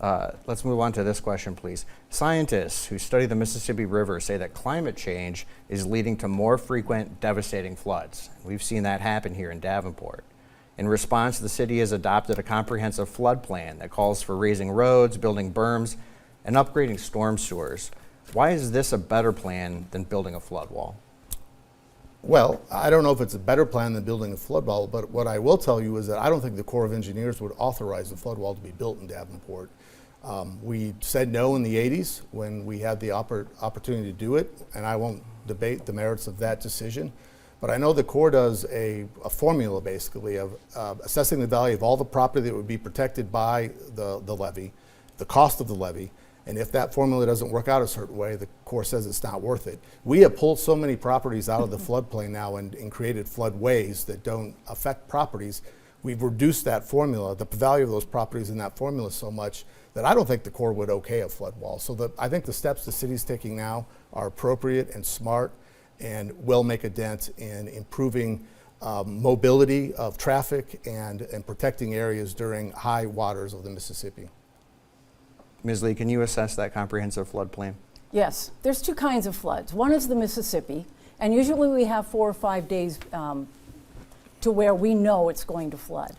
Let's move on to this question, please. Scientists who study the Mississippi River say that climate change is leading to more frequent, devastating floods. We've seen that happen here in Davenport. In response, the city has adopted a comprehensive flood plan that calls for raising roads, building berms, and upgrading storm sewers. Why is this a better plan than building a flood wall? Well, I don't know if it's a better plan than building a flood wall, but what I will tell you is that I don't think the Corps of Engineers would authorize a flood wall to be built in Davenport. We said no in the 80s when we had the opportunity to do it, and I won't debate the merits of that decision. But I know the Corps does a formula basically of assessing the value of all the property that would be protected by the levee, the cost of the levee, and if that formula doesn't work out a certain way, the Corps says it's not worth it. We have pulled so many properties out of the floodplain now and created floodways that don't affect properties. We've reduced that formula, the value of those properties in that formula so much that I don't think the Corps would okay a flood wall. So I think the steps the city's taking now are appropriate and smart and will make a dent in improving mobility of traffic and protecting areas during high waters of the Mississippi. Ms. Lee, can you assess that comprehensive flood plan? Yes, there's two kinds of floods. One is the Mississippi, and usually we have 4 or 5 days to where we know it's going to flood.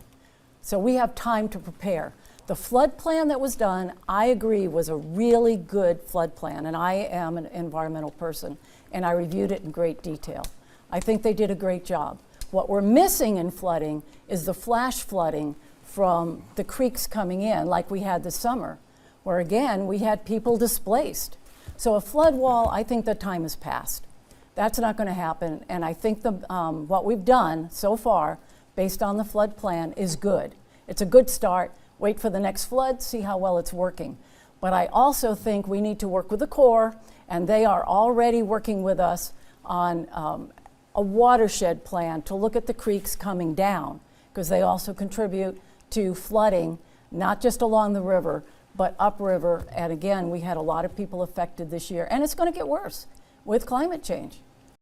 So we have time to prepare. The flood plan that was done, I agree, was a really good flood plan, and I am an environmental person, and I reviewed it in great detail. I think they did a great job. What we're missing in flooding is the flash flooding from the creeks coming in, like we had this summer, where again, we had people displaced. So a flood wall, I think the time has passed. That's not going to happen, and I think what we've done so far, based on the flood plan, is good. It's a good start. Wait for the next flood, see how well it's working. But I also think we need to work with the Corps, and they are already working with us on a watershed plan to look at the creeks coming down, because they also contribute to flooding, not just along the river, but upriver. And again, we had a lot of people affected this year, and it's going to get worse with climate change.